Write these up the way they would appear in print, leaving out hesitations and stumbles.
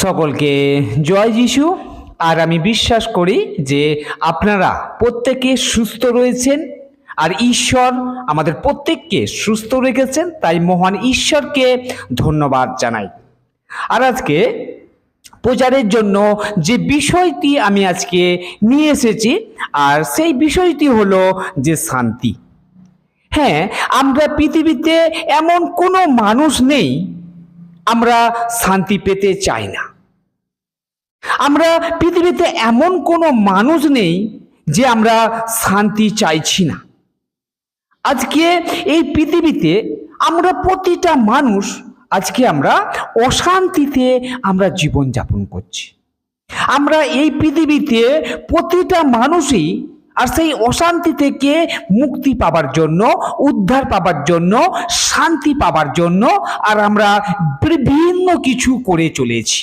সকলকে জয় যিশু। আর আমি বিশ্বাস করি যে আপনারা প্রত্যেকে সুস্থ রয়েছেন, আর ঈশ্বর আমাদের প্রত্যেককে সুস্থ রেখেছেন, তাই মহান ঈশ্বরকে ধন্যবাদ জানাই। আর আজকে প্রচারের জন্য যে বিষয়টি আমি আজকে নিয়ে এসেছি, আর সেই বিষয়টি হলো যে শান্তি। হ্যাঁ, আমরা পৃথিবীতে এমন কোনো মানুষ নেই আমরা শান্তি পেতে চাই না। আমরা পৃথিবীতে এমন কোনো মানুষ নেই যে আমরা শান্তি চাইছি না। আজকে এই পৃথিবীতে আমরা প্রতিটা মানুষ আজকে আমরা অশান্তিতে আমরা জীবনযাপন করছি। আমরা এই পৃথিবীতে প্রতিটা মানুষই আর সেই অশান্তি থেকে মুক্তি পাবার জন্য, উদ্ধার পাবার জন্য, শান্তি পাবার জন্য আর আমরা বিভিন্ন কিছু করে চলেছি।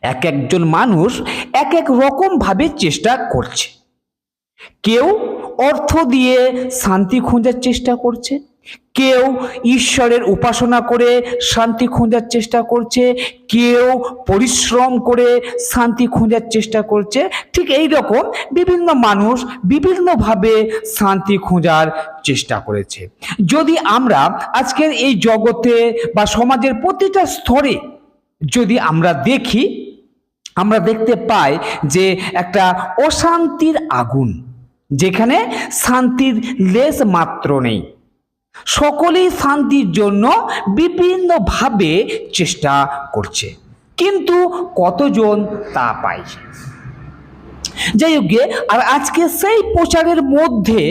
এক একজন মানুষ এক এক রকম ভাবে চেষ্টা করছে। কেউ অর্থ দিয়ে শান্তি খোঁজার চেষ্টা করছে, কেউ ঈশ্বরের উপাসনা করে শান্তি খোঁজার চেষ্টা করছে, কেউ পরিশ্রম করে শান্তি খোঁজার চেষ্টা করছে। ঠিক এই রকম বিভিন্ন মানুষ বিভিন্নভাবে শান্তি খোঁজার চেষ্টা করেছে। যদি আমরা আজকের এই জগতে বা সমাজের প্রতিটা স্তরে যদি আমরা দেখি, আমরা দেখতে পাই যে একটা অশান্তির আগুন, যেখানে শান্তির লেশ মাত্র নেই। সকলেই শান্তির জন্য বিভিন্নভাবে চেষ্টা করছে, কিন্তু কতজন তা পায়? যাই হোক, আর আজকে সেই প্রচারের মধ্যে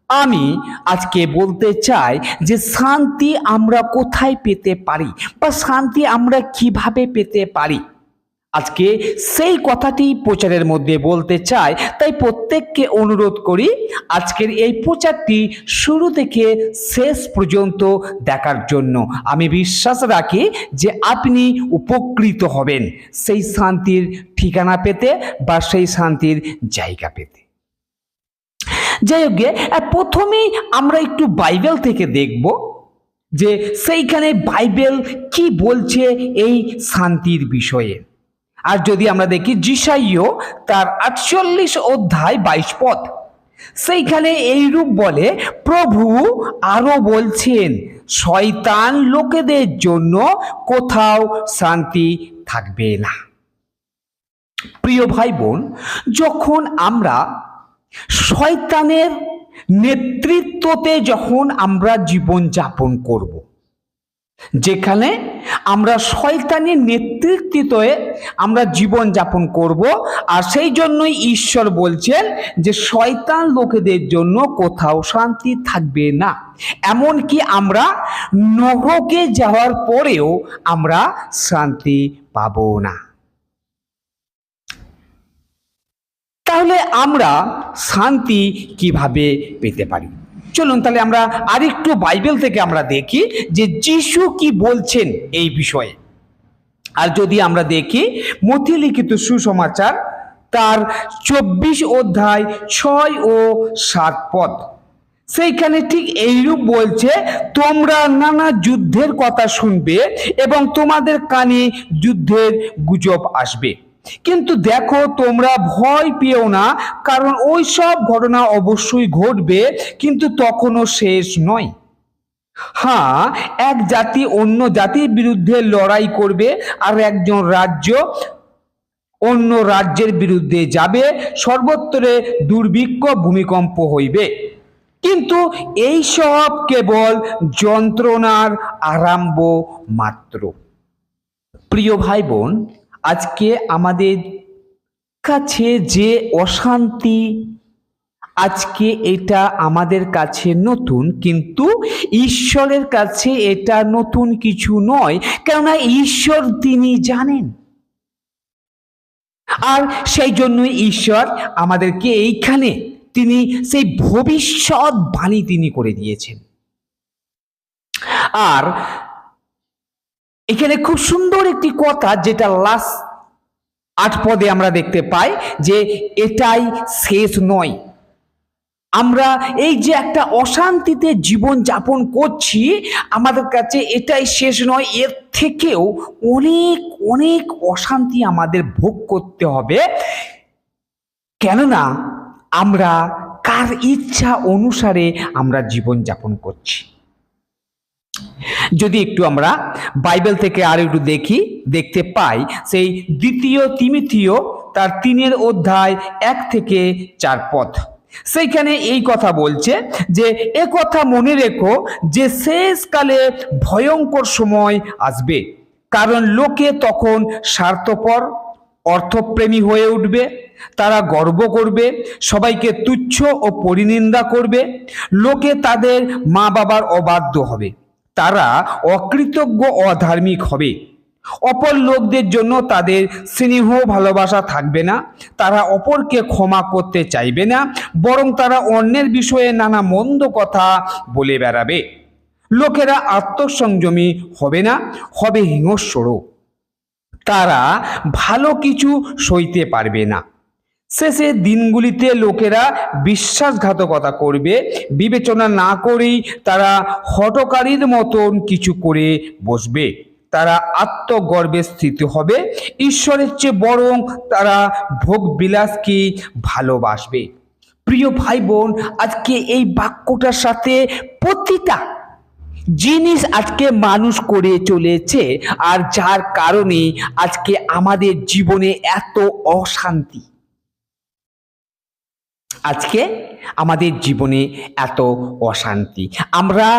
আমি আজকে বলতে চাই যে শান্তি আমরা কোথায় পেতে পারি বা শান্তি আমরা কিভাবে পেতে পারি। আজকে সেই কথাটি প্রচারের মধ্যে বলতে চাই, তাই প্রত্যেককে অনুরোধ করি আজকের এই প্রচারটি শুরু থেকে শেষ পর্যন্ত দেখার জন্য। আমি বিশ্বাস রাখি যে আপনি উপকৃত হবেন সেই শান্তির ঠিকানা পেতে বা সেই শান্তির জায়গা পেতে। যাই হোক, প্রথমেই আমরা একটু বাইবেল থেকে দেখব যে সেইখানে বাইবেল কি বলছে এই শান্তির বিষয়ে। আর যদি আমরা দেখি যিশাইয় তার 48 অধ্যায় 22 পদ, সেইখানে এইরূপ বলে, প্রভু আরো বলছেন, শয়তান লোকেদের জন্য কোথাও শান্তি থাকবে না। প্রিয় ভাই বোন, যখন আমরা শয়তানের নেতৃত্বতে যখন আমরা জীবন যাপন করব, যেখানে আমরা শয়তানের নেতৃত্বে আমরা জীবন যাপন করব, আর সেই জন্যই ঈশ্বর বলছেন যে শয়তান লোকেদের জন্য কোথাও শান্তি থাকবে না। এমনকি আমরা নরকে যাওয়ার পরেও আমরা শান্তি পাব না। তাহলে আমরা শান্তি কিভাবে পেতে পারি? চলুন তাহলে আমরা আরেকটু বাইবেল থেকে আমরা দেখি যে যিশু কি বলছেন এই বিষয়ে। আর যদি আমরা দেখি মথি লিখিত সুসমাচার তার 24 অধ্যায় 6 ও 7 পদ, সেইখানে ঠিক এইরূপ বলছে, তোমরা নানা যুদ্ধের কথা শুনবে এবং তোমাদের কানে যুদ্ধের গুজব আসবে, কিন্তু দেখো তোমরা ভয় পেও না, কারণ ওই সব ঘটনা অবশ্যই ঘটবে, কিন্তু তখনও শেষ নয়। হ্যাঁ, এক জাতি অন্য জাতির বিরুদ্ধে লড়াই করবে, আর একজন রাজ্য অন্য রাজ্যের বিরুদ্ধে যাবে, সর্বত্রে দুর্ভিক্ষ ভূমিকম্প হইবে, কিন্তু এই সব কেবল যন্ত্রণার আরম্ভ মাত্র। প্রিয় ভাই বোন, আজকে আমাদের কাছে যে অশান্তি, আজকে এটা আমাদের কাছে নতুন, কিন্তু ঈশ্বরের কাছে এটা নতুন কিছু নয়, কেননা ঈশ্বর তিনি জানেন। আর সেই জন্যই ঈশ্বর আমাদেরকে এইখানে তিনি সেই ভবিষ্যৎ বাণী তিনি করে দিয়েছেন। আর এখানে খুব সুন্দর একটি কথা, যেটা লাস্ট 8 পদে আমরা দেখতে পাই যে এটাই শেষ নয়। আমরা এই যে একটা অশান্তিতে জীবন যাপন করছি, আমাদের কাছে এটাই শেষ নয়, এর থেকেও অনেক অনেক অশান্তি আমাদের ভোগ করতে হবে। কেননা আমরা কার ইচ্ছা অনুসারে আমরা জীবন যাপন করছি। যদি একটু আমরা বাইবেল থেকে আর একটু দেখতে পাই, সেই 2 তিমথিও তার 3 অধ্যায় 1 থেকে 4 পদ, সেইখানে এই কথা বলছে যে এ কথা মনে রেখো যে শেষকালে ভয়ঙ্কর সময় আসবে, কারণ লোকে তখন স্বার্থপর, অর্থপ্রেমী হয়ে উঠবে, তারা গর্ব করবে, সবাইকে তুচ্ছ ও পরিনিন্দা করবে, লোকে তাদের মা বাবার অবাধ্য হবে, তারা অকৃতজ্ঞ অধার্মিক হবে, অপর লোকদের জন্য তাদের স্নেহ ভালোবাসা থাকবে না, তারা অপরকে ক্ষমা করতে চাইবে না, বরং তারা অন্যের বিষয়ে নানা মন্দ কথা বলে বেড়াবে, লোকেরা আত্মসংযমী হবে না, হবে হিংস্র, তারা ভালো কিছু সইতে পারবে না। শেষে দিনগুলিতে লোকেরা বিশ্বাসঘাতকতা করবে, বিবেচনা না করেই তারা হঠকারীর মতন কিছু করে বসবে, তারা আত্মগর্বে স্থিত হবে, ঈশ্বরের চেয়ে বরং তারা ভোগ বিলাসকে ভালোবাসবে। প্রিয় ভাই বোন, আজকে এই বাক্যটার সাথে প্রতিটা জিনিস আজকে মানুষ করে চলেছে, আর যার কারণে আজকে আমাদের জীবনে এত অশান্তি, আজকে আমাদের জীবনে এত অশান্তি। আমরা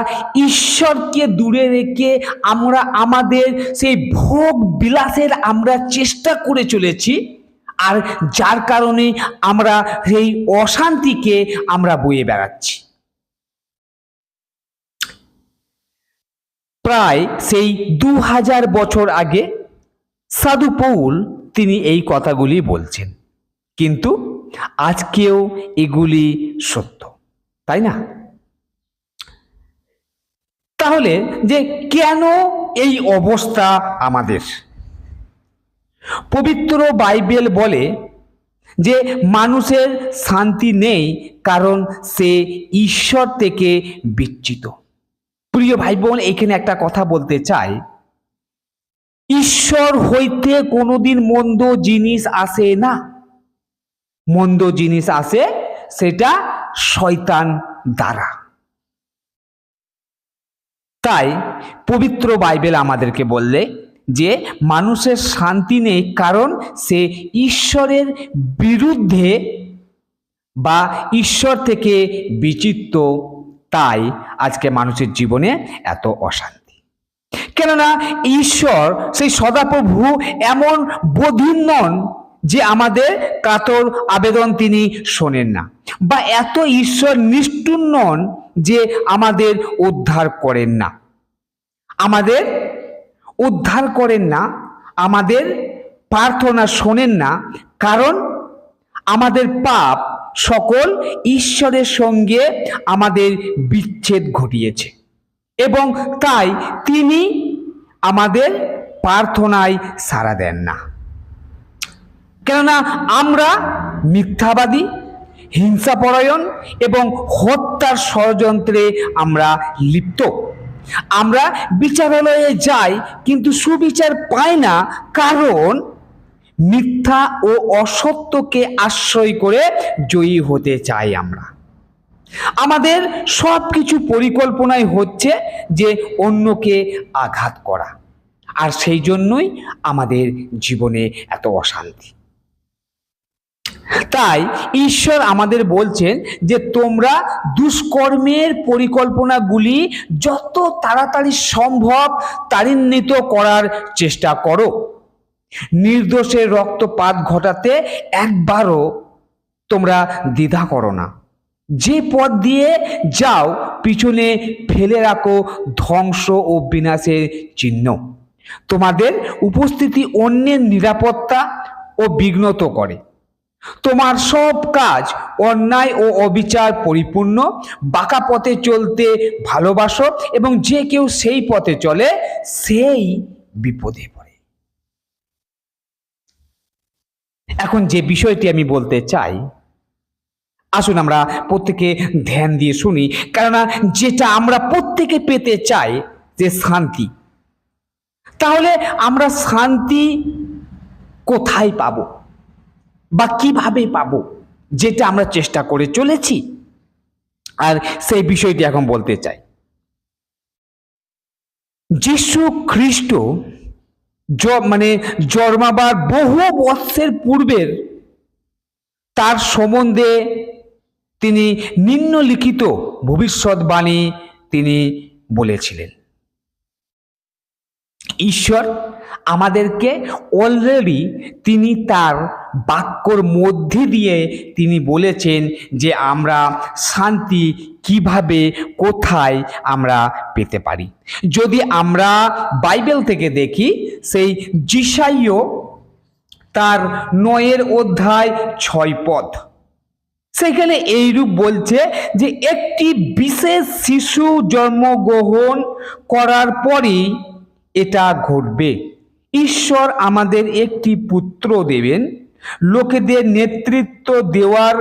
ঈশ্বরকে দূরে রেখে আমরা আমাদের সেই ভোগ বিলাসের আমরা চেষ্টা করে চলেছি, আর যার কারণে আমরা সেই অশান্তিকে আমরা বয়ে বেড়াচ্ছি। প্রায় সেই 2000 বছর আগে সাধু পৌল তিনি এই কথাগুলি বলছেন, কিন্তু আজকেও এগুলি সত্য, তাই না? তাহলে যে কেন এই অবস্থা আমাদের? পবিত্র বাইবেল বলে যে মানুষের শান্তি নেই কারণ সে ঈশ্বর থেকে বিচ্যুত। প্রিয় ভাই বোন, এখানে একটা কথা বলতে চাই, ঈশ্বর হইতে কোনোদিন মন্দ জিনিস আসে না, মন্দ জিনিস আসে সেটা শয়তান দ্বারা। তাই পবিত্র বাইবেল আমাদেরকে বললে যে মানুষের শান্তি নেই কারণ সে ঈশ্বরের বিরুদ্ধে বা ঈশ্বর থেকে বিচ্যুত, তাই আজকে মানুষের জীবনে এত অশান্তি। কেননা ঈশ্বর সেই সদাপ্রভু এমন বধির নন যে আমাদের কাতর আবেদন তিনি শোনেন না, বা এত ঈশ্বর নিষ্ঠুর নন যে আমাদের উদ্ধার করেন না, আমাদের উদ্ধার করেন না, আমাদের প্রার্থনা শোনেন না, কারণ আমাদের পাপ সকল ঈশ্বরের সঙ্গে আমাদের বিচ্ছেদ ঘটিয়েছে, এবং তাই তিনি আমাদের প্রার্থনায় সাড়া দেন না। কেননা আমরা মিথ্যাবাদী, হিংসাপরায়ণ এবং হত্যার ষড়যন্ত্রে আমরা লিপ্ত। আমরা বিচারালয়ে যাই কিন্তু সুবিচার পাই না, কারণ মিথ্যা ও অসত্যকে আশ্রয় করে জয়ী হতে চাই আমরা। আমাদের সব কিছু পরিকল্পনাই হচ্ছে যে অন্যকে আঘাত করা, আর সেই জন্যই আমাদের জীবনে এত অশান্তি। তাই ঈশ্বর আমাদের বলছেন যে তোমরা দুষ্কর্মের পরিকল্পনাগুলি যত তাড়াতাড়ি সম্ভব ত্বরান্বিত করার চেষ্টা করো, নির্দোষের রক্তপাত ঘটাতে একবারও তোমরা দ্বিধা করো না, যে পথ দিয়ে যাও পিছনে ফেলে রাখো ধ্বংস ও বিনাশের চিহ্ন, তোমাদের উপস্থিতি অন্যের নিরাপত্তা ও বিঘ্নত করে, তোমার সব কাজ অন্যায় ও অবিচার পরিপূর্ণ, বাঁকা পথে চলতে ভালোবাসো, এবং যে কেউ সেই পথে চলে সেই বিপদে পড়ে। এখন যে বিষয়টি আমি বলতে চাই, আসুন আমরা প্রত্যেকে ধ্যান দিয়ে শুনি, কেননা যেটা আমরা প্রত্যেকে পেতে চাই যে শান্তি, তাহলে আমরা শান্তি কোথায় পাব বা কিভাবে পাব, যেটা আমরা চেষ্টা করে চলেছি, আর সেই বিষয়টি এখন বলতে চাই। যীশু খ্রিস্ট জন্মাবার বহু বৎসর পূর্বের তার সম্বন্ধে তিনি নিম্নলিখিত ভবিষ্যৎবাণী তিনি বলেছিলেন। ঈশ্বর আমাদেরকে অলরেডি তিনি তার বাক্যর মধ্যে দিয়ে তিনি বলেছেন যে আমরা শান্তি কিভাবে কোথায় আমরা পেতে পারি। যদি আমরা বাইবেল থেকে দেখি, সেই যিশাইয় তার 9 অধ্যায় 6 পদ, সেখানে এইরূপ বলছে যে একটি বিশেষ শিশু জন্মগ্রহণ করার পরেই এটা ঘটবে। ঈশ্বর আমাদের একটি পুত্র দেবেন, লোকেদের নেতৃত্ব দেওয়ার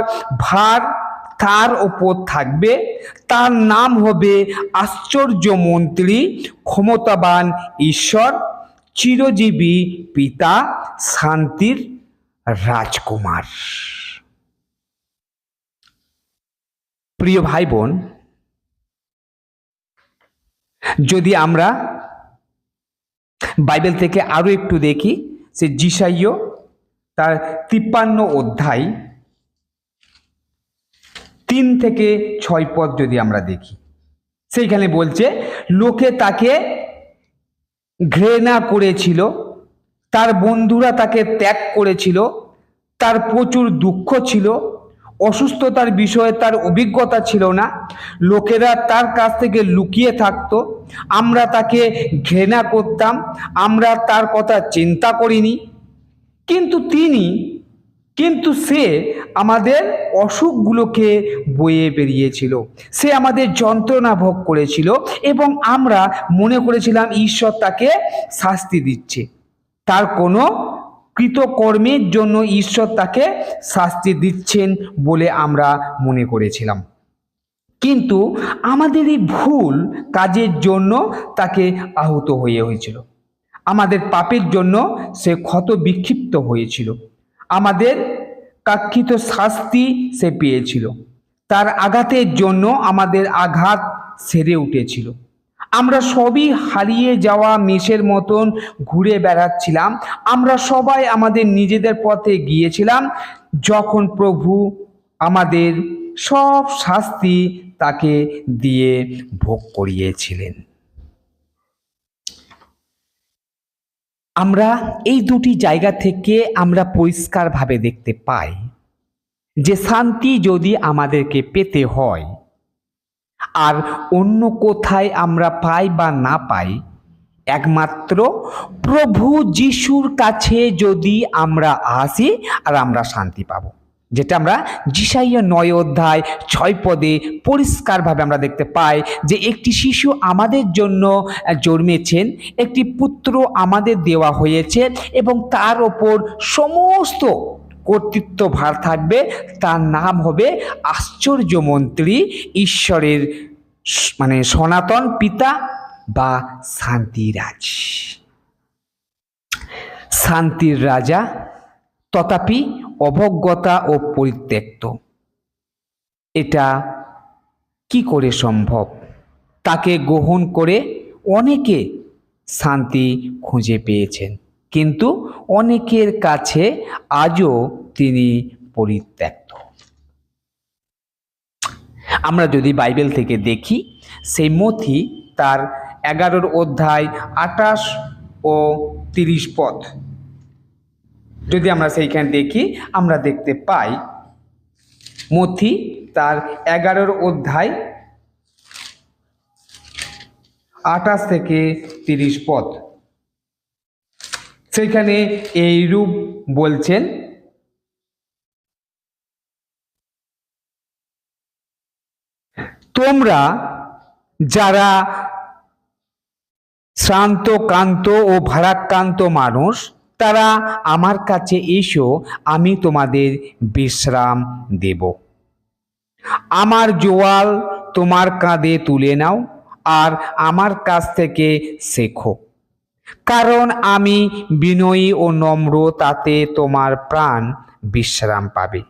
ভার তার ওপর থাকবে। তার নাম হবে আশ্চর্যমন্ত্রী, ক্ষমতাবান ঈশ্বর, চিরজীবী পিতা, শান্তির রাজকুমার। প্রিয় ভাই বোন, যদি আমরা বাইবেল থেকে আরো একটু দেখি, সে যিশাইয় তার 53 অধ্যায় 3 থেকে 6 পদ যদি আমরা দেখি, সেইখানে বলছে লোকে তাকে ঘৃণা করেছিল, তার বন্ধুরা তাকে ত্যাগ করেছিল, তার প্রচুর দুঃখ ছিল, অসুস্থতার বিষয়ে তার অভিজ্ঞতা ছিল না, লোকেরা তার কাছ থেকে লুকিয়ে থাকতো, আমরা তাকে ঘৃণা করতাম, আমরা তার কথা চিন্তা করিনি, কিন্তু সে আমাদের অসুখগুলোকে বয়ে বেরিয়েছিল, সে আমাদের যন্ত্রণা ভোগ করেছিল এবং আমরা মনে করেছিলাম ঈশ্বর তাকে শাস্তি দিচ্ছে, তার কোনো কৃতকর্মের জন্য ঈশ্বর তাকে শাস্তি দিচ্ছেন বলে আমরা মনে করেছিলাম। কিন্তু আমাদের এই ভুল কাজের জন্য তাকে আহত হয়েছিল, আমাদের পাপের জন্য সে ক্ষত বিক্ষিপ্ত হয়েছিল, আমাদের কাঙ্ক্ষিত শাস্তি সে পেয়েছিল, তার আঘাতের জন্য আমাদের আঘাত সেরে উঠেছিল। আমরা সবই হারিয়ে যাওয়া মেষের মতন ঘুরে বেড়াচ্ছিলাম, আমরা সবাই আমাদের নিজেদের পথে গিয়েছিলাম, যখন প্রভু আমাদের সব শাস্তি তাকে দিয়ে ভোগ করিয়েছিলেন। আমরা এই দুটি জায়গা থেকে আমরা পরিষ্কারভাবে দেখতে পাই যে শান্তি যদি আমাদেরকে পেতে হয় আর অন্য কোথায় আমরা পাই বা না পাই, একমাত্র প্রভু যিশুর কাছে যদি আমরা আসি আর আমরা শান্তি পাব, যেটা আমরা যিশাইয়া 9 অধ্যায় 6 পদে পরিষ্কারভাবে আমরা দেখতে পাই যে একটি শিশু আমাদের জন্য জন্মেছেন, একটি পুত্র আমাদের দেওয়া হয়েছে এবং তার ওপর সমস্ত কর্তৃত্ব ভার থাকবে। তার নাম হবে আশ্চর্যমন্ত্রী, ঈশ্বরের সনাতন পিতা বা শান্তিরাজ, শান্তির রাজা, তথাপি অবজ্ঞতা ও পরিত্যক্ত। এটা কি করে সম্ভব? তাকে গ্রহণ করে অনেকে শান্তি খুঁজে পেয়েছেন, কিন্তু অনেকের কাছে আজও তিনি পরিত্যক্ত। আমরা যদি বাইবেল থেকে দেখি, সেই মথি তার 11 অধ্যায় 28 ও 30 পদ যদি আমরা সেইখানে দেখি, আমরা দেখতে পাই মথি তার 11 অধ্যায় 28 থেকে 30 পদ, সেইখানে এইরূপ বলছেন, তোমরা যারা শ্রান্ত ক্লান্ত ও ভারাক্রান্ত মানুষ, তারা আমার কাছে এসো, আমি তোমাদের বিশ্রাম দেব। আমার জোয়াল তোমার কাঁধে তুলে নাও আর আমার কাছ থেকে শেখো, কারণ আমি বিনয়ী ও নম্র, তাতে তোমার প্রাণ বিশ্রাম পাবে।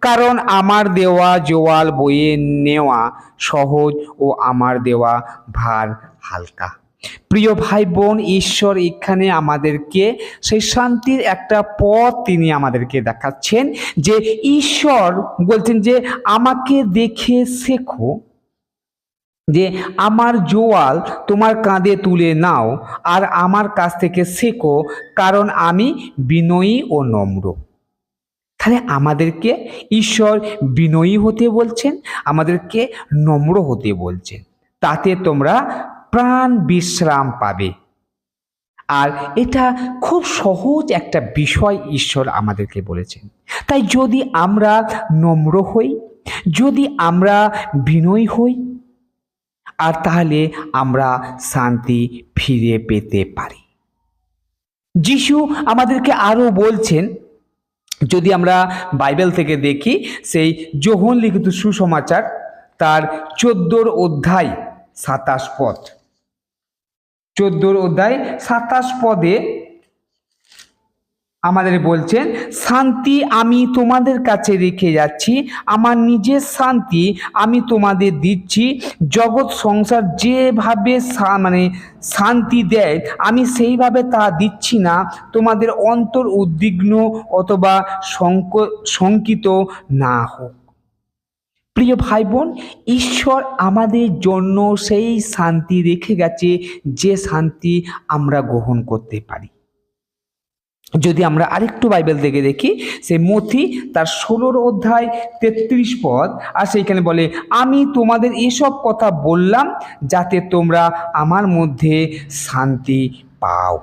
কারণ আমার দেওয়া জোয়াল বয়ে নেওয়া সহজ ও আমার দেওয়া ভার হালকা। প্রিয় ভাই বোন, ঈশ্বর এখানে আমাদেরকে সেই শান্তির একটা পথ তিনি আমাদেরকে দেখাচ্ছেন, যে ঈশ্বর বলছেন যে আমাকে দেখে শেখো, যে আমার জোয়াল তোমার কাঁধে তুলে নাও আর আমার কাছ থেকে শেখো, কারণ আমি বিনয়ী ও নম্র। তাহলে আমাদেরকে ঈশ্বর বিনয়ী হতে বলছেন, আমাদেরকে নম্র হতে বলছেন, তাতে তোমরা প্রাণ বিশ্রাম পাবে। আর এটা খুব সহজ একটা বিষয় ঈশ্বর আমাদেরকে বলেছেন। তাই যদি আমরা নম্র হই, যদি আমরা বিনয়ী হই, আর তাহলে আমরা শান্তি ফিরে পেতে পারি। যিশু আমাদেরকে আরো বলছেন, যদি আমরা বাইবেল থেকে দেখি, সেই যোহন লিখিত সুসমাচার তার 14 অধ্যায় 27 পদ, 14 অধ্যায় 27 পদে আমাদের বলছেন, শান্তি আমি তোমাদের কাছে রেখে যাচ্ছি, আমার নিজের শান্তি আমি তোমাদের দিচ্ছি। জগৎ সংসার যেভাবে শান্তি দেয়, আমি সেইভাবে তা দিচ্ছি না। তোমাদের অন্তর উদ্বিগ্ন অথবা শঙ্কিত না হোক। প্রিয় ভাই বোন, ঈশ্বর আমাদের জন্য সেই শান্তি রেখে গেছে, যে শান্তি আমরা গ্রহণ করতে পারি। যদি আমরা আরেকটু বাইবেল থেকে দেখি, সে মথি তার 16 অধ্যায় 33 পদ, আর সেইখানে বলে, আমি তোমাদের এসব কথা বললাম যাতে তোমরা আমার মধ্যে শান্তি পাও।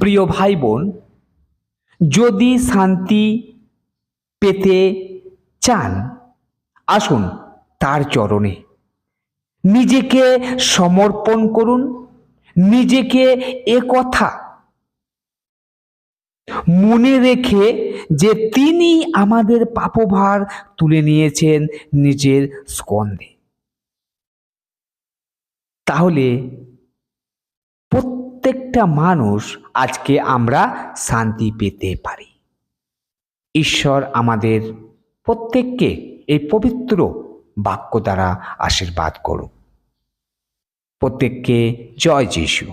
প্রিয় ভাই বোন, যদি শান্তি পেতে চান, আসুন তার চরণে নিজেকে সমর্পণ করুন। নিজেকে কথা মনে রেখে যে তিনি আমাদের পাপভার তুলে নিয়েছেন নিজের স্কন্ধে, তাহলে প্রত্যেকটা মানুষ আজকে আমরা শান্তি পেতে পারি। ঈশ্বর আমাদের প্রত্যেককে এই পবিত্র বাক্য দ্বারা আশীর্বাদ করুন। প্রত্যেককে জয় যিশু।